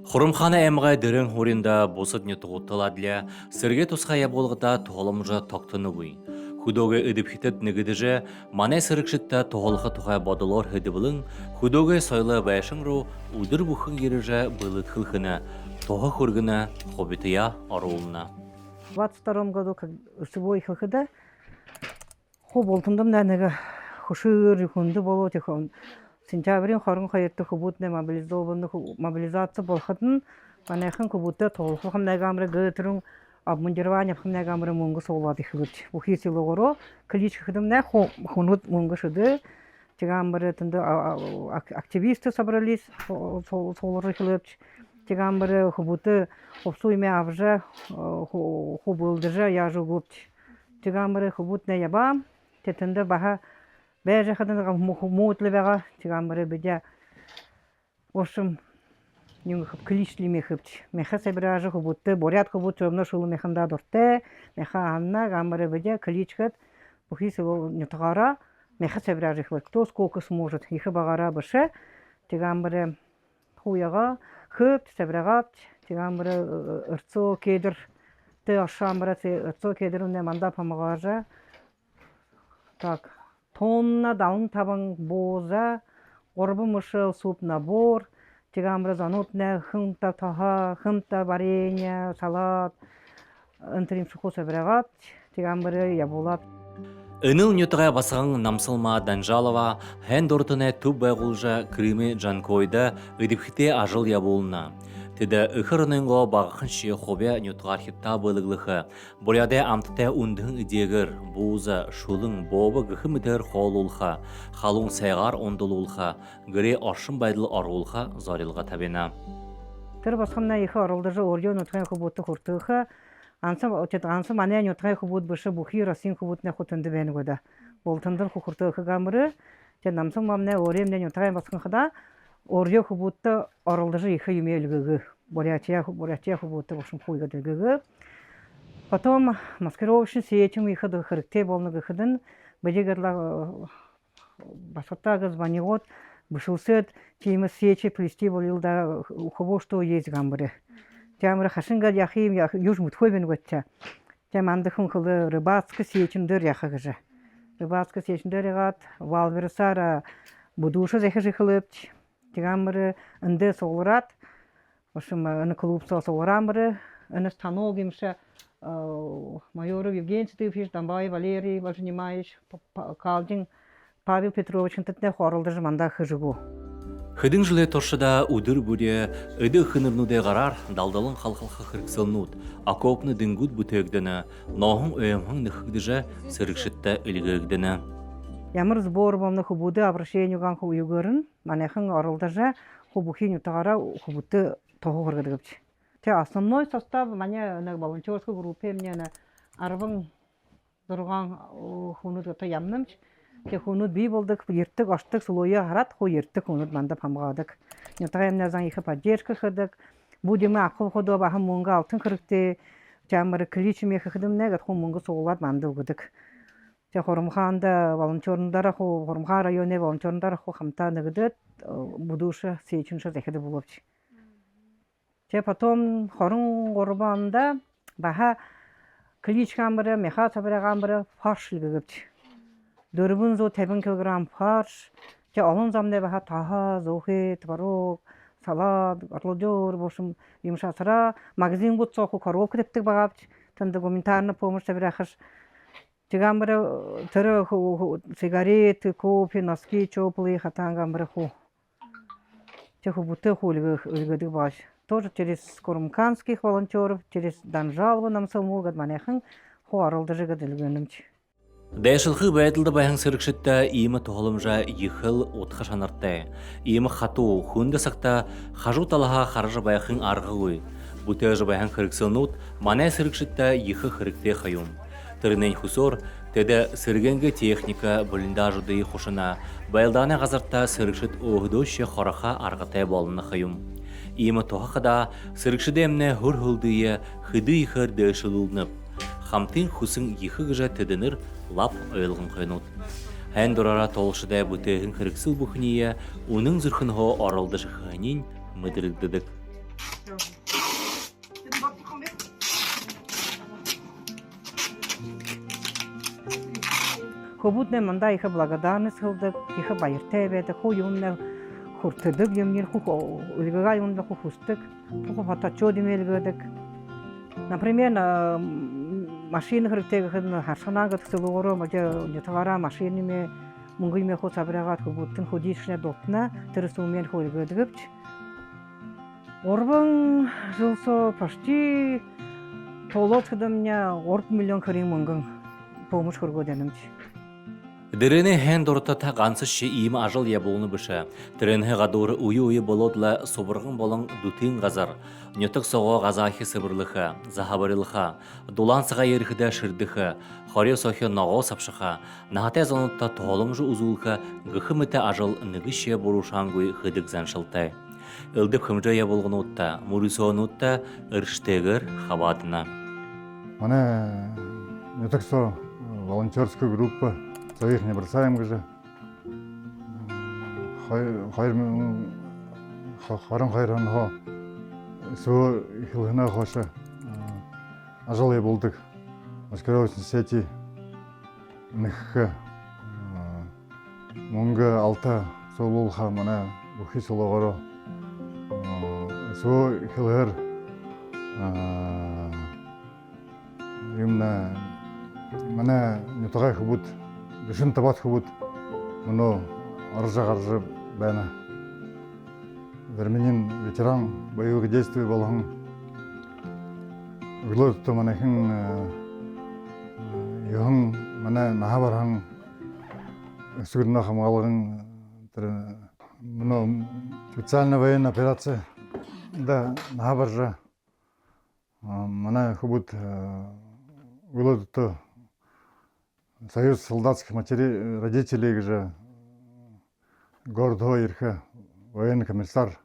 Хурымхана эмгай дэрэн хуринда бусад нютугуталадля сэргэ тусхая болгода толомжа токтонугуй. Худогэ эдипхитэд нэгдэжэ мане сэргшитта тоолха тухай бодолор хэдибэлэн худогэ сойло байшин руу удыр бүхэн гэрэж былытхылхына тоха хургына хобития оруулна. В 22 году, как всего когда болтундам нәнеге хушыр хунды болот ихон сентябрин хорын хайрты хубутне мобилизация болхатын манайхан хубутта толхам нагамры гытрын обмундирование хам нагамры мунгу солады хыбыт бухи силогоро клич хыдым на хунут мунгу шыды тигамры тынды активисты собрались солоры хылып тигамры хубуты обсуйме авжа хубылдыжа яжу гупт тигамры хубутне яба тетенде баха бәже хадын мутлы бага тигамры бедя в общем нюнг клишли мехыпч меха сображы хубутты борят хубут темно шулу механда дорте меха анна гамры бедя кличкат бухисо нютагара меха сображы кто сколько сможет их багара баше тигамры хуяга хып собрагат тигамры ырцо кедр те ашамры ырцо кедрунне манда памагажа так тонна даун табан боза орбы мышел суп набор тигамры занутне хымта таха хымта варенье салат ընտրիմ շուխոսը վրեղատ тигамры ябулат Энил нютага басаң намсылма Данжалова хэн дортыне туп байгулжа Крымы Жанкойда ыдипхите ажыл ябулна. Теда ыхырнынго багынши хобя нютгар хитта былыглыхы. Буряде амтте ундын идегер буза шулың бобы гыхымытер холулха. Халун сайгар ондулулха. Гыре аршын байдыл арулха зарилга табена. төр басқамна ихы орылдыжы орьон нутгай хубутты хуртыха ансы мане нютгай хубут бышы бухи расин хубутне хутынды бен года болтындыр хуртыха гамры те намсың мамне оремне нютгай басқын хада орьё хубутты орылдыжы ихы юмелгыгы бурятия хубутты бушым хуйга дылгыгы потом маскировочный сетим ихы хырыкте болныгы хыдын бедегерла басоттагы звонигот бышылсет чеймы сечи плести болилда ухово что есть гамбры тямры хашинга яхим юж мутхойбен готча тям андыхын кылы рыбацкы сечиндер яхыгыжы рыбацкы сечиндер ягат валверсара будуша зехыжы кылып тигамры ынды солрат в общем аны клуб солрамры аны станогимша майоров Евгений Цитыфич Дамбай Валерий Важнимаевич Калдин Павел Петрович тетне хорылдыжы манда хыжыгу Хыдың жылы торшыда удыр бүре ыды хынырнуде гарар далдалын халқалқа хырксылнуд, акопны дынгуд бүтегдені, ноғын өйімхің нөхігдіжі сырыкшытта үлгігдені. Ямыр сбор болны хубуды обращению ган хуюгырын, манехын орылдыжы хубухин утагара хубуты тоғы хыргыдыгыпчы. Те основной состав мане на волонтерской группе мне на арвын дұрған хунуд гата ямнымч. Те хунуд бий болдык, ертік аштык сулуя харат ху ертік хунуд манда памгадык. Нютагайм назан ихы поддержка хыдык. Будеме ақыл ходу бахым мунга алтын кырыкты. Жамыры кличим ехы хыдым негат ху мунга соғылат манды угыдык. Те хорумханда волонтерндары ху хорумха районе волонтерндары ху хамта ныгыдыт будуша сейчинша зехеді буловчы. Те потом хорун горбанда баха клич камбыры, меха сабыры камбыры фарш лгыгыпчы. Дөрбін зо 10 килограмм фарш, те алын замне баха таха, зохи, творог, салат, отлодер, в общем, юмшасыра, магазин бут соқу коровка тептік бағапчы, тынды гуманитарный помощь табирахыш. Тегамбыры түрі сигареты, кофе, носки, чоплы, хатангамбыры ху. Те хубуты ху үлгідік баш. Тоже через курымканских волонтеров, через Данжалова намсылму гадманехын ху арылдыжы гадылгөнімчі. Дэшылхы бәйтілді байын сырыкшытта иімі тоғылымжа ехіл отқа шанарты. Иімі хату хүнді сақта қажу талаға қаржы байқын арғылы. Бұтежі байын қырықсылнут, мане сырыкшытта ехі қырықте қайым. Түрінен хусор, теді сыргенгі техника блиндажыды қошына, байлданы ғазарта сырыкшыт оғыдошы қораға арғытай болыны қайым. Иімі тоғақыда сырыкшыды әміне хүр-хүлдыйы хыды ихыр дэшылылынып. Хамтын хусың ехі ғыжа тедінір лап ойылғын қойнут. Хэн дұрара толшыда бұтығын қырықсыл бұхыния, оның зұрхын хо оралды жықығынен мүдірігдідік. Хубутне манда их благодарность хылдык, их байыртай беді, ху юмне хуртыдык, юмнер ху үлгіға юмне ху хустык, ху фатачо демелгедік. Например, машина хырыктегі хыдны харшанагыт сылуғыры, мәже нетавара машиниме, мұңгыйме ху сабырағат хубуттын худишіне дотына, тірісумен ху үлгедігіпч. Орбын жылсы почти толот хыдымня 40 миллион хырын мұңгын помощь хыргоденімч. Дырене хэн дорта та ганцышы иим ажыл ябуыны быша. Тіренхе гадуыр уйы болодла собырғын болың дутын ғазар. Нетік соға ғазахи сыбырлыха, захабарылыха, дулансыға ерхіда шырдыха, хоре сохи нағо сапшыха, нахатай зонутта тоғылымжы узулыха гыхы мүті ажыл нігіше борушангуй хыдық заншылтай. Ылдып хымжа ябылғын утта, мурисуын утта ырштегір хабатына. Мане нетік со волонтерская группа своих не бросаем уже. Хайран хо. Су хилгына хоша. Ажал болдық. Маскировочный сети. Ныққа. Мұңғы алта солулха мана бұхи солуғыры. Су хилгыр. Именно мана нетағай хубут. Düşün tabat hubut, bunu arıca bana. Vermenin ветеран боевых действий болған. Углот то манахин, йохан мана нахабархан, сугрна хамгалган, bunu специальная военная операция, да нахабаржа, мана хубут углот то. Союз солдатских родителей же город Ирха, военный комиссар,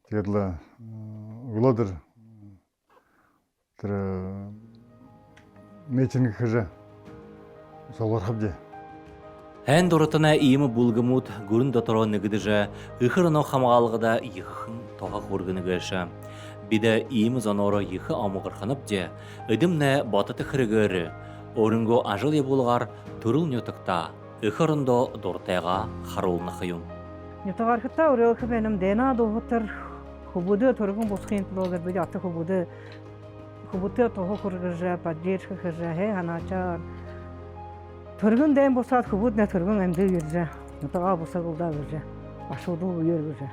тегла Глодер, митинг же солархабде. Хэн доротына иімі бұлгымут гүрін доторо нігідіжі, үхіріно хамғалғыда иқын тоғақ өргінігіші. Биді иімі зоноры иқы амығырқынып де, үдімне батыты қырығыры, Орынго ажыл ебулғар түріл нетікта, үхіріндо дортайға қарулны қиюн. Нетағар хытта өрелкі бәнім дәна доғытыр, хубуды тұрғын босқин тұлығыр, бүді аты хубуды тоғы құрғыржа, поддержка қыржа, хей аначар. Тұрғын дән босат хубуд не тұрғын әмді үйіржа, нетаға боса қылда үржа, ашуды үйір үржа.